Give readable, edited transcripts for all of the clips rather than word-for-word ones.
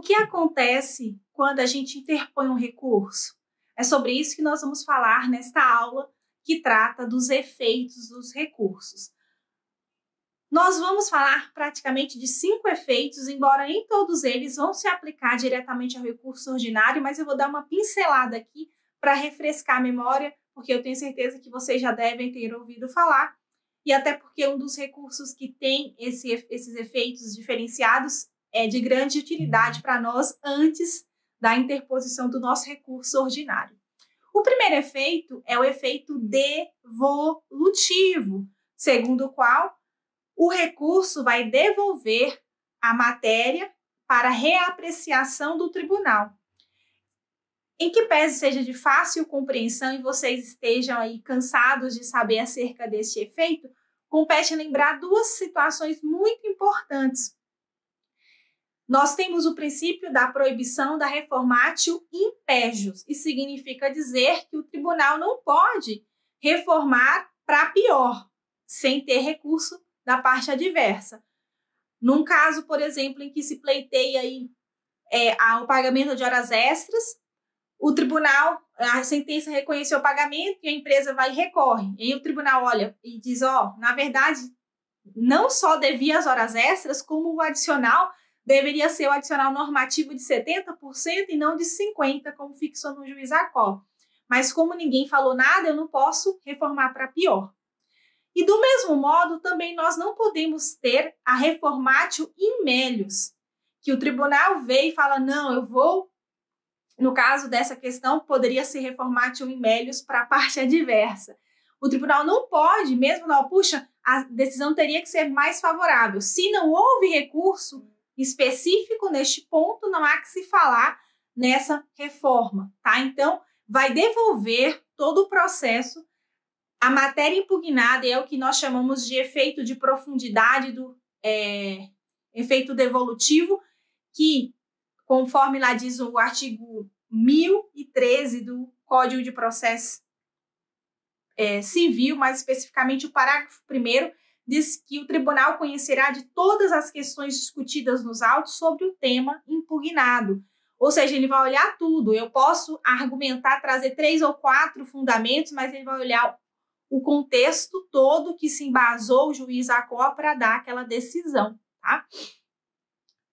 que acontece quando a gente interpõe um recurso? É sobre isso que nós vamos falar nesta aula que trata dos efeitos dos recursos. Nós vamos falar praticamente de 5 efeitos, embora nem todos eles vão se aplicar diretamente ao recurso ordinário, mas eu vou dar uma pincelada aqui para refrescar a memória, porque eu tenho certeza que vocês já devem ter ouvido falar, e até porque um dos recursos que tem esses efeitos diferenciados é de grande utilidade para nós antes da interposição do nosso recurso ordinário. O primeiro efeito é o efeito devolutivo, segundo o qual o recurso vai devolver a matéria para reapreciação do tribunal. Em que pese seja de fácil compreensão e vocês estejam aí cansados de saber acerca deste efeito, compete lembrar duas situações muito importantes. Nós temos o princípio da proibição da reformatio impejus, e significa dizer que o tribunal não pode reformar para pior, sem ter recurso da parte adversa. Num caso, por exemplo, em que se pleiteia aí, o pagamento de horas extras, o tribunal, a sentença reconheceu o pagamento e a empresa vai e recorre. E aí o tribunal olha e diz, na verdade, não só devia as horas extras, como o adicional deveria ser o adicional normativo de 70% e não de 50%, como fixou no juiz Acó. Mas como ninguém falou nada, eu não posso reformar para pior. E do mesmo modo, também nós não podemos ter a reformatio in melius, que o tribunal vê e fala, não, eu vou, no caso dessa questão, poderia ser reformatio in melius para a parte adversa. O tribunal não pode, mesmo não, puxa, a decisão teria que ser mais favorável. Se não houve recurso específico neste ponto, não há que se falar nessa reforma, tá? Então, vai devolver todo o processo. A matéria impugnada é o que nós chamamos de efeito de profundidade do efeito devolutivo, que, conforme lá diz o artigo 1013 do Código de Processo Civil, mais especificamente o parágrafo 1º, diz que o tribunal conhecerá de todas as questões discutidas nos autos sobre o tema impugnado. Ou seja, ele vai olhar tudo. Eu posso argumentar, trazer 3 ou 4 fundamentos, mas ele vai olhar o contexto todo que se embasou o juiz Acó para dar aquela decisão, tá?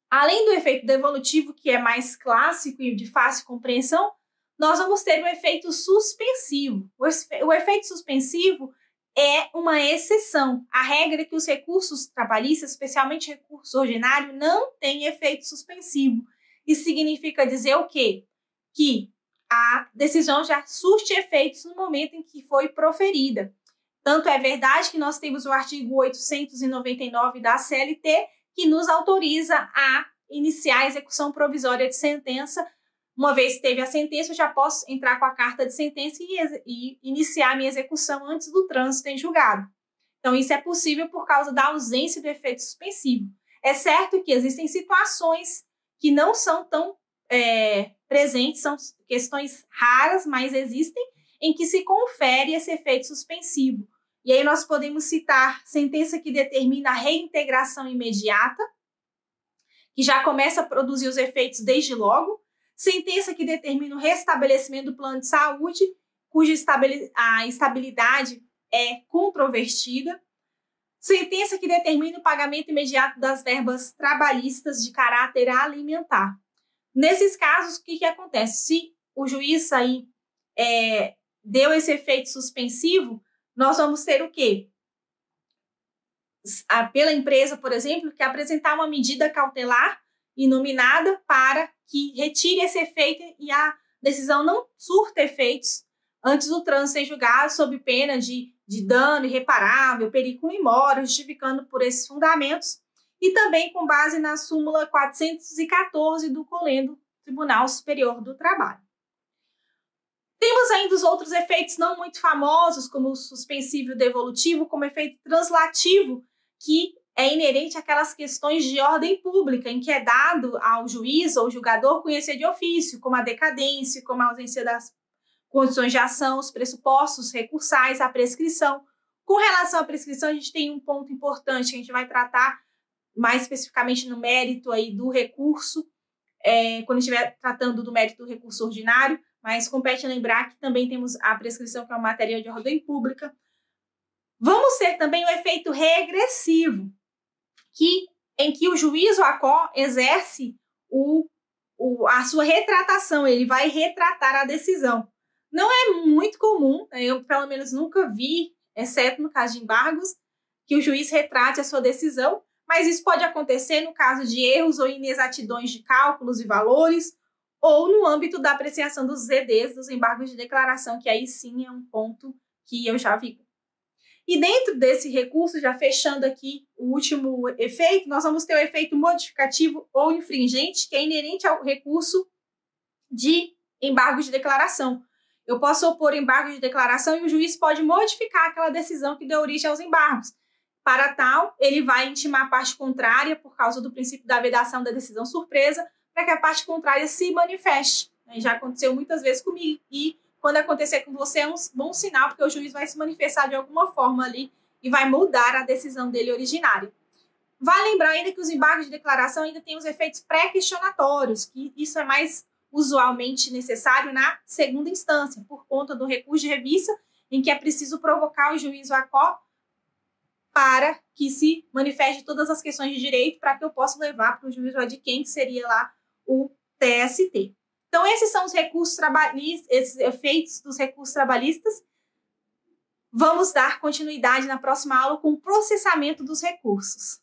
Além do efeito devolutivo, que é mais clássico e de fácil compreensão, nós vamos ter o efeito suspensivo. O efeito suspensivo é uma exceção. A regra é que os recursos trabalhistas, especialmente recurso ordinário, não tem efeito suspensivo. Isso significa dizer o quê? Que a decisão já surte efeitos no momento em que foi proferida. Tanto é verdade que nós temos o artigo 899 da CLT, que nos autoriza a iniciar a execução provisória de sentença. Uma vez que teve a sentença, eu já posso entrar com a carta de sentença e iniciar a minha execução antes do trânsito em julgado. Então, isso é possível por causa da ausência do efeito suspensivo. É certo que existem situações que não são tão presentes, são questões raras, mas existem, em que se confere esse efeito suspensivo. E aí nós podemos citar sentença que determina a reintegração imediata, que já começa a produzir os efeitos desde logo, sentença que determina o restabelecimento do plano de saúde, cuja a estabilidade é controvertida, sentença que determina o pagamento imediato das verbas trabalhistas de caráter alimentar. Nesses casos, o que acontece? Se o juiz aí deu esse efeito suspensivo, nós vamos ter o quê? Pela empresa, por exemplo, que apresentar uma medida cautelar inominada para que retire esse efeito e a decisão não surta efeitos antes do trânsito em julgado, sob pena de dano irreparável, periculo in mora, justificando por esses fundamentos, e também com base na súmula 414 do Colendo Tribunal Superior do Trabalho. Temos ainda os outros efeitos não muito famosos, como o suspensivo e o devolutivo, como efeito translativo, que é inerente àquelas questões de ordem pública, em que é dado ao juiz ou julgador conhecer de ofício, como a decadência, como a ausência das condições de ação, os pressupostos recursais, a prescrição. Com relação à prescrição, a gente tem um ponto importante que a gente vai tratar mais especificamente no mérito aí do recurso, quando estiver tratando do mérito do recurso ordinário, mas compete lembrar que também temos a prescrição, que é uma matéria de ordem pública. Vamos ter também o efeito regressivo, em que o juiz ou a COR exerce a sua retratação, ele vai retratar a decisão. Não é muito comum, eu pelo menos nunca vi, exceto no caso de embargos, que o juiz retrate a sua decisão, mas isso pode acontecer no caso de erros ou inexatidões de cálculos e valores, ou no âmbito da apreciação dos ZDs, dos embargos de declaração, que aí sim é um ponto que eu já vi. E dentro desse recurso, já fechando aqui o último efeito, nós vamos ter o efeito modificativo ou infringente, que é inerente ao recurso de embargo de declaração. Eu posso opor embargo de declaração e o juiz pode modificar aquela decisão que deu origem aos embargos. Para tal, ele vai intimar a parte contrária, por causa do princípio da vedação da decisão surpresa, para que a parte contrária se manifeste. Já aconteceu muitas vezes comigo, e quando acontecer com você é um bom sinal, porque o juiz vai se manifestar de alguma forma ali e vai mudar a decisão dele originária. Vale lembrar ainda que os embargos de declaração ainda têm os efeitos pré-questionatórios, que isso é mais usualmente necessário na segunda instância, por conta do recurso de revista, em que é preciso provocar o juiz ou a COR para que se manifeste todas as questões de direito, para que eu possa levar para o juiz ou adquém, que seria lá o TST. Então, esses são os recursos trabalhistas, esses efeitos dos recursos trabalhistas. Vamos dar continuidade na próxima aula com o processamento dos recursos.